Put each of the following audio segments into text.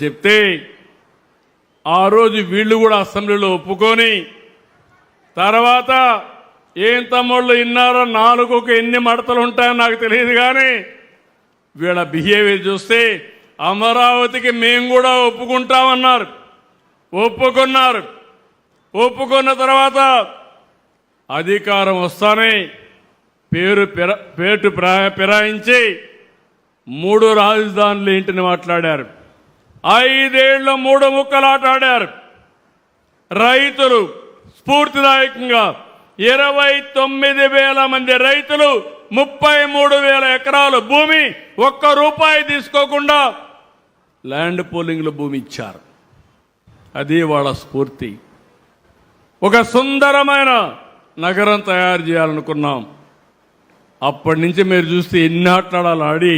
చెప్తే ఆ రోజు వీళ్ళు కూడా అసెంబ్లీలో ఒప్పుకొని తర్వాత ఏం తమ్ముళ్ళు ఇన్నారో నాలుగుకు ఎన్ని మడతలు ఉంటాయో నాకు తెలియదు కానీ వీళ్ళ బిహేవియర్ చూస్తే అమరావతికి మేము కూడా ఒప్పుకుంటామన్నారు. ఒప్పుకున్నారు. ఒప్పుకున్న తర్వాత అధికారం వస్తానే పేటు ఫిరాయించి 3 రాజధానులు ఏంటని మాట్లాడారు. 5 ఏళ్ళు 3 ముక్కలాట ఆడారు. రైతులు స్ఫూర్తిదాయకంగా 29,000 మంది రైతులు 33,000 ఎకరాలు భూమి ఒక్క రూపాయి తీసుకోకుండా ల్యాండ్ పూలింగ్లో భూమి ఇచ్చారు. అది వాళ్ళ స్ఫూర్తి. ఒక సుందరమైన నగరం తయారు చేయాలనుకున్నాం. అప్పటి నుంచి మీరు చూస్తే ఎన్ని ఆటలాడాలు ఆడి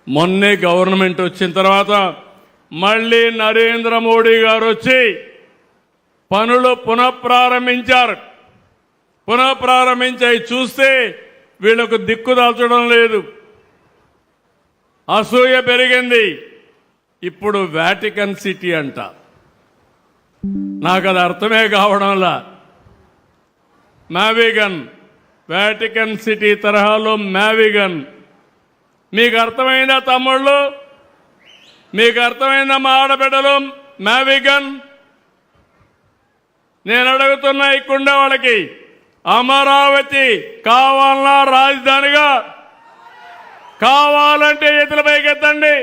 మొన్నే గవర్నమెంట్ వచ్చిన తర్వాత మళ్ళీ నరేంద్ర మోడీ గారు వచ్చి పనులు పునఃప్రారంభించారు. పునఃప్రారంభించి చూస్తే వీళ్ళకు దిక్కుదాల్చడం లేదు. అసూయ పెరిగింది. ఇప్పుడు వాటికన్ సిటీ అంట. నాకు అది అర్థమే కావడంలా. మ్యావిగన్, వాటికన్ సిటీ తరహాలో మ్యావిగన్. మీకు అర్థమైందా తమ్ముళ్ళు? మీకు అర్థమైందా మా ఆడబిడ్డలు? మ్యావిగన్. నేను అడుగుతున్నా ఇక్కడ వాళ్ళకి, అమరావతి కావాలన్నా రాజధానిగా? కావాలంటే చేతుల పైకెత్తండి.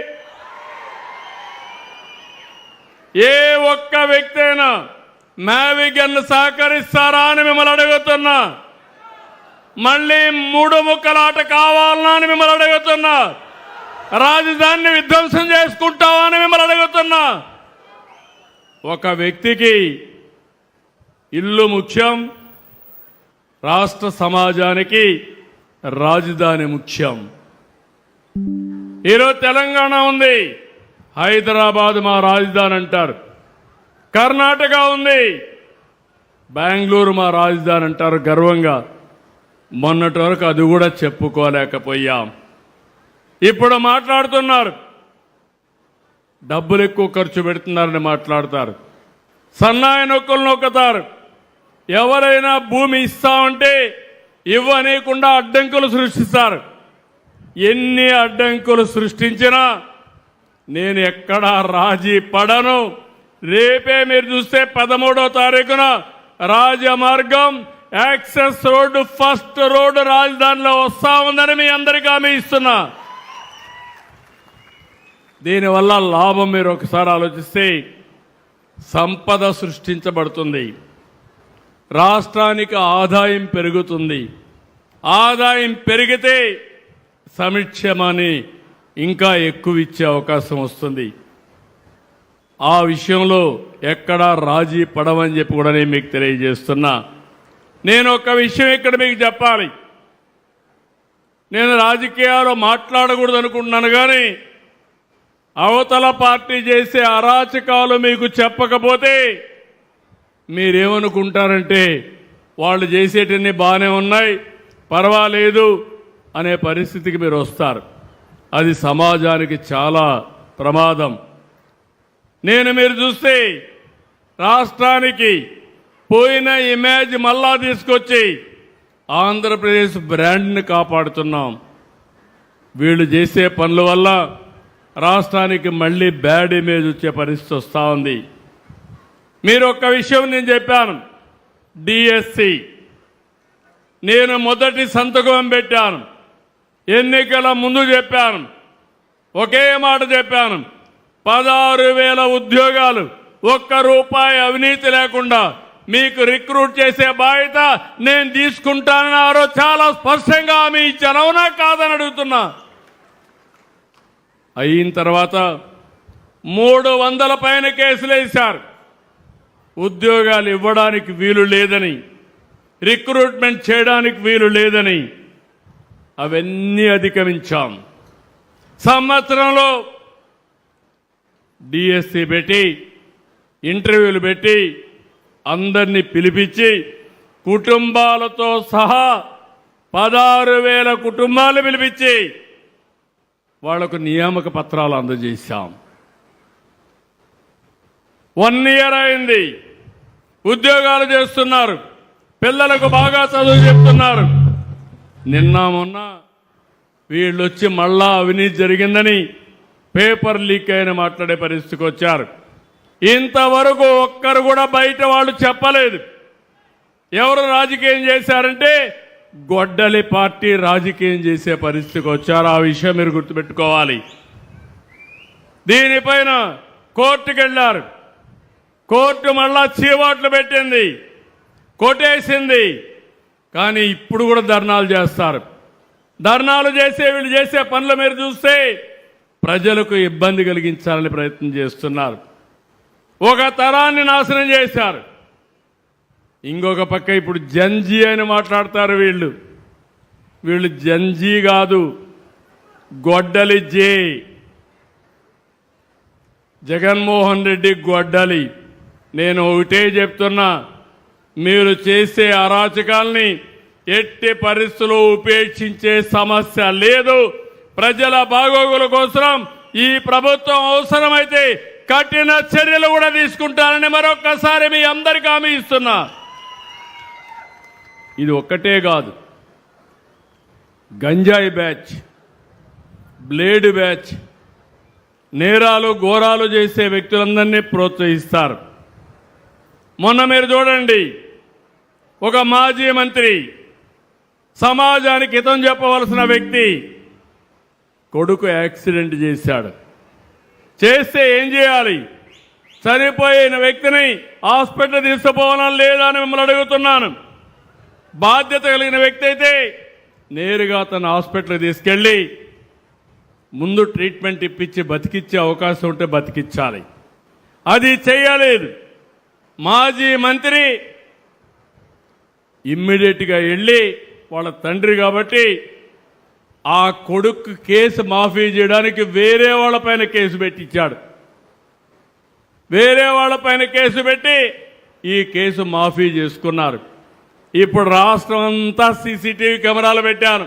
ఏ ఒక్క వ్యక్తి అయినా మ్యావిగన్ సహకరిస్తారా అని మిమ్మల్ని అడుగుతున్నా. మళ్ళీ 3 ముక్కలాట కావాలన్నా అని మిమ్మల్ని అడుగుతున్నా. రాజధానిని విధ్వంసం చేసుకుంటావా అని మిమ్మల్ని అడుగుతున్నా. ఒక వ్యక్తికి ఇల్లు ముఖ్యం, రాష్ట్ర సమాజానికి రాజధాని ముఖ్యం. ఈరోజు తెలంగాణ ఉంది, హైదరాబాద్ మా రాజధాని అంటారు. కర్ణాటక ఉంది, బెంగళూరు మా రాజధాని అంటారు గర్వంగా. మొన్నటి వరకు అది కూడా చెప్పుకోలేకపోయాం. ఇప్పుడు మాట్లాడుతున్నారు, డబ్బులు ఎక్కువ ఖర్చు పెడుతున్నారని మాట్లాడతారు. సన్నాయి నొక్కులు నొక్కుతారు. ఎవరైనా భూమి ఇస్తామంటే ఇవ్వనీయకుండా అడ్డంకులు సృష్టిస్తారు. ఎన్ని అడ్డంకులు సృష్టించినా నేను ఎక్కడా రాజీ పడను. రేపే మీరు చూస్తే 13వ తారీఖున రాజమార్గం యాక్సెస్ రోడ్డు, ఫస్ట్ రోడ్డు రాజధానిలో వస్తా ఉందని మీ అందరికీ హామీ ఇస్తున్నా. దీనివల్ల లాభం మీరు ఒకసారి ఆలోచిస్తే సంపద సృష్టించబడుతుంది, రాష్ట్రానికి ఆదాయం పెరుగుతుంది. ఆదాయం పెరిగితే సంక్షేమాన్ని ఇంకా ఎక్కువ ఇచ్చే అవకాశం వస్తుంది. ఆ విషయంలో ఎక్కడా రాజీ పడమని చెప్పి కూడా నేను మీకు తెలియజేస్తున్నా. నేను ఒక విషయం ఇక్కడ మీకు చెప్పాలి. నేను రాజకీయాలు మాట్లాడకూడదు అనుకుంటున్నాను, కానీ అవతల పార్టీ చేసే అరాచకాలు మీకు చెప్పకపోతే మీరేమనుకుంటారంటే వాళ్ళు చేసేటన్ని బాగానే ఉన్నాయి, పర్వాలేదు అనే పరిస్థితికి మీరు వస్తారు. అది సమాజానికి చాలా ప్రమాదం. మీరు చూస్తే రాష్ట్రానికి పోయిన ఇమేజ్ మళ్ళా తీసుకొచ్చి ఆంధ్రప్రదేశ్ బ్రాండ్ని కాపాడుతున్నాం. వీళ్ళు చేసే పనుల వల్ల రాష్ట్రానికి మళ్ళీ బ్యాడ్ ఇమేజ్ వచ్చే పరిస్థితి వస్తూ ఉంది. మీరు ఒక్క విషయం నేను చెప్పాను, డిఎస్సి నేను మొదటి సంతకం పెట్టాను. ఎన్నికల ముందు చెప్పాను, ఒకే మాట చెప్పాను, 16,000 ఉద్యోగాలు, ఒక్క రూపాయి అవినీతి లేకుండా మీకు రిక్రూట్ చేసే బాధ్యత నేను తీసుకుంటానని ఆ రోజు చాలా స్పష్టంగా హామీ ఇచ్చాను. అవునా కాదని అడుగుతున్నా. అయిన తర్వాత 300 పైన కేసులు వేశారు. ఉద్యోగాలు ఇవ్వడానికి వీలు లేదని, రిక్రూట్మెంట్ చేయడానికి వీలు లేదని అవన్నీ అధిగమించాం. సంవత్సరంలో డిఎస్సి పెట్టి, ఇంటర్వ్యూలు పెట్టి, అందరినీ పిలిపించి కుటుంబాలతో సహా 16,000 కుటుంబాలు పిలిపించి వాళ్లకు నియామక పత్రాలు అందజేశాం. 1 ఇయర్ అయింది. ఉద్యోగాలు చేస్తున్నారు, పిల్లలకు బాగా చదువు చెప్తున్నారు. నిన్న మొన్న వీళ్ళు వచ్చి మళ్ళా అవినీతి జరిగిందని పేపర్ లీక్ అయిన మాట్లాడే పరిస్థితికి వచ్చారు. ఇంతవరకు ఒక్కరు కూడా బయట వాళ్ళు చెప్పలేదు. ఎవరు రాజకీయం చేశారంటే గొడ్డలి పార్టీ రాజకీయం చేసే పరిస్థితికి వచ్చారు. ఆ విషయం మీరు గుర్తుపెట్టుకోవాలి. దీనిపైన కోర్టుకు వెళ్ళారు. కోర్టు మళ్ళా చీవాట్లు పెట్టింది, కొట్టేసింది. కానీ ఇప్పుడు కూడా ధర్నాలు చేస్తారు. ధర్నాలు చేసే వీళ్ళు చేసే పనులు మీరు చూస్తే ప్రజలకు ఇబ్బంది కలిగించాలని ప్రయత్నం చేస్తున్నారు. ఒక తరాన్ని నాశనం చేశారు. ఇంకొక పక్క ఇప్పుడు జంజీ అని మాట్లాడతారు. వీళ్ళు జంజీ కాదు, గొడ్డలి జే. జగన్మోహన్ రెడ్డి గొడ్డలి. నేను ఒకటే చెప్తున్నా, మీరు చేసే అరాచకాల్ని ఎట్టి పరిస్థితుల్లో ఉపేక్షించే సమస్య లేదు. ప్రజల బాగోగుల కోసం ఈ ప్రభుత్వం అవసరమైతే కఠిన చర్యలు కూడా తీసుకుంటారని మరొక్కసారి మీ అందరికీ హామీ ఇస్తున్నా. ఇది ఒక్కటే కాదు, గంజాయి బ్యాచ్, బ్లేడ్ బ్యాచ్, నేరాలు ఘోరాలు చేసే వ్యక్తులందరినీ ప్రోత్సహిస్తారు. మొన్న మీరు చూడండి, ఒక మాజీ మంత్రి, సమాజానికి హితం చెప్పవలసిన వ్యక్తి కొడుకు యాక్సిడెంట్ చేశాడు. చేస్తే ఏం చేయాలి? చనిపోయిన వ్యక్తిని హాస్పిటల్ తీసుకుపోవాలని లేదా అని మిమ్మల్ని అడుగుతున్నాను. బాధ్యత కలిగిన వ్యక్తి అయితే నేరుగా తన హాస్పిటల్కి తీసుకెళ్ళి ముందు ట్రీట్మెంట్ ఇప్పించి బతికిచ్చే అవకాశం ఉంటే బతికించాలి. అది చేయలేదు. మాజీ మంత్రి ఇమ్మీడియట్గా వెళ్ళి వాళ్ళ తండ్రి కాబట్టి ఆ కొడుకు కేసు మాఫీ చేయడానికి వేరే వాళ్ళపైన కేసు పెట్టించాడు. వేరే వాళ్ళపైన కేసు పెట్టి ఈ కేసు మాఫీ చేసుకున్నారు. ఇప్పుడు రాష్ట్రం అంతా సీసీటీవీ కెమెరాలు పెట్టాను.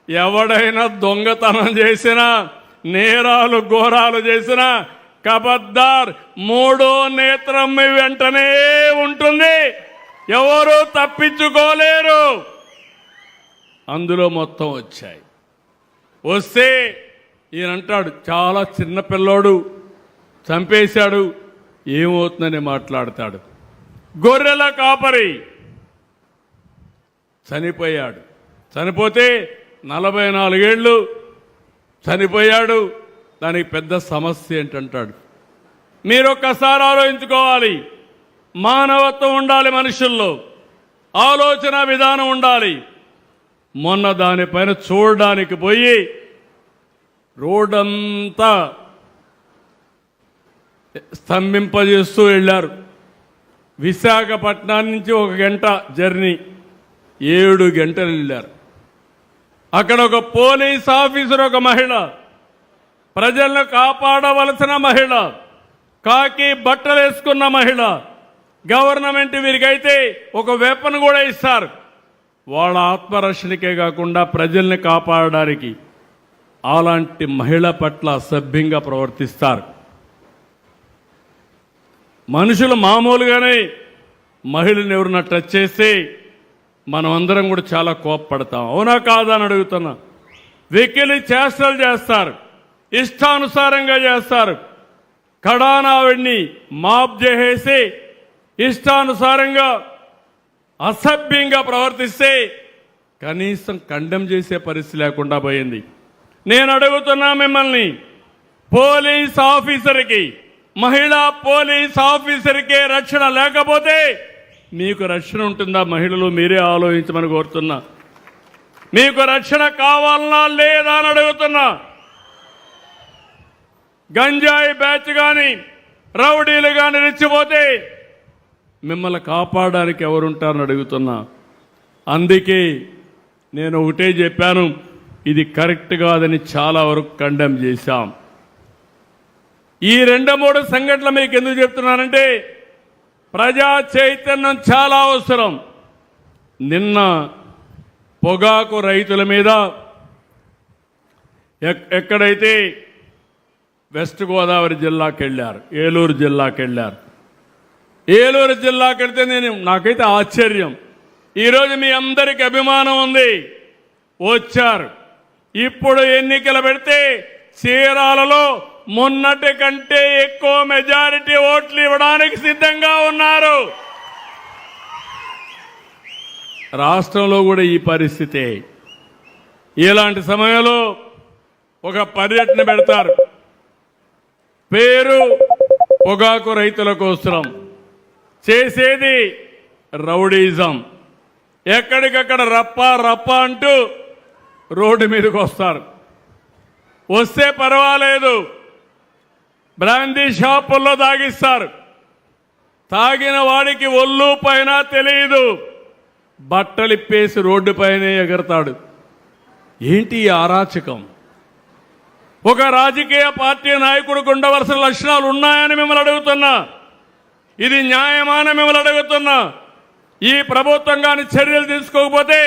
ఎవడైనా దొంగతనం చేసినా, నేరాలు ఘోరాలు చేసినా కబద్దార్, 3వ నేత్రం మీ వెంటనే ఉంటుంది. ఎవరు తప్పించుకోలేరు. అందులో మొత్తం వచ్చాయి. వస్తే ఈయనంటాడు చాలా చిన్న పిల్లోడు చంపేశాడు, ఏమవుతుందని మాట్లాడతాడు. గొర్రెల కాపరి చనిపోయాడు. చనిపోతే 44 ఏళ్ళు చనిపోయాడు. దానికి పెద్ద సమస్య ఏంటంటాడు. మీరు ఒక్కసారి ఆలోచించుకోవాలి. మానవత్వం ఉండాలి, మనుషుల్లో ఆలోచన విధానం ఉండాలి. మొన్న దానిపైన చూడడానికి పోయి రోడ్డంతా స్తంభింపజేస్తూ వెళ్ళారు. విశాఖపట్నం నుంచి 1 గంట జర్నీ, 7 గంటలు వెళ్ళారు. అక్కడ ఒక పోలీస్ ఆఫీసర్, ఒక మహిళ, ప్రజలను కాపాడవలసిన మహిళ, కాకి బట్టలు వేసుకున్న మహిళ. గవర్నమెంట్ వీరికైతే ఒక వెపన్ కూడా ఇస్తారు. వాళ్ళ ఆత్మరక్షణకే కాకుండా ప్రజల్ని కాపాడడానికి అలాంటి మహిళ పట్ల అసభ్యంగా ప్రవర్తిస్తారు. మనుషులు మామూలుగానే మహిళని ఎవరన్నా టచ్ చేస్తే మనం అందరం కూడా చాలా కోప్పడతాం. అవునా కాదా అని అడుగుతున్నా. వెకిలి చేష్టలు చేస్తారు, ఇష్టానుసారంగా చేస్తారు. కడానావిడిని మాప్ చేసేసి ఇష్టానుసారంగా అసభ్యంగా ప్రవర్తిస్తే కనీసం కండెమ్ చేసే పరిస్థితి లేకుండా పోయింది. నేను అడుగుతున్నా మిమ్మల్ని, పోలీస్ ఆఫీసర్కి, మహిళా పోలీస్ ఆఫీసర్కే రక్షణ లేకపోతే మీకు రక్షణ ఉంటుందా? మహిళలు మీరే ఆలోచించమని కోరుతున్నా. మీకు రక్షణ కావాలన్నా లేదా అని అడుగుతున్నా. గంజాయి బ్యాచ్ కానీ రౌడీలు కానీ రెచ్చిపోతే మిమ్మల్ని కాపాడడానికి ఎవరుంటారని అడుగుతున్నా. అందుకే నేను ఒకటే చెప్పాను, ఇది కరెక్ట్ కాదని చాలా వరకు కండెమ్ చేశాం. ఈ 2-3 సంఘటనలు మీకు ఎందుకు చెప్తున్నానంటే ప్రజా చైతన్యం చాలా అవసరం. నిన్న పొగాకు రైతుల మీద ఎక్కడైతే వెస్ట్ గోదావరి జిల్లాకి వెళ్ళారు, ఏలూరు జిల్లాకి వెళ్ళారు, ఏలూరు జిల్లాకి వెళ్తే నాకైతే ఆశ్చర్యం. ఈరోజు మీ అందరికి అభిమానం ఉంది, వచ్చారు. ఇప్పుడు ఎన్నికలు పెడితే చీరాలలో మొన్నటి కంటే ఎక్కువ మెజారిటీ ఓట్లు ఇవ్వడానికి సిద్ధంగా ఉన్నారు. రాష్ట్రంలో కూడా ఈ పరిస్థితే. ఇలాంటి సమయంలో ఒక పర్యటన పెడతారు, పేరు పొగాకు రైతుల కోసం, చేసేది రౌడీజం. ఎక్కడికక్కడ రప్ప రప్ప అంటూ రోడ్డు మీదకి వస్తారు. వస్తే పర్వాలేదు, బ్రాందీ షాపుల్లో తాగిస్తారు. తాగిన వాడికి ఒళ్ళు పైన తెలియదు, బట్టలిప్పేసి రోడ్డు పైనే ఎగరతాడు. ఏంటి ఈ అరాచకం? ఒక రాజకీయ పార్టీ నాయకుడికి ఉండవలసిన లక్షణాలు ఉన్నాయని మిమ్మల్ని అడుగుతున్నా. ఇది న్యాయమాన మిమ్మల్ని అడుగుతున్నా. ఈ ప్రభుత్వం కానీ చర్యలు తీసుకోకపోతే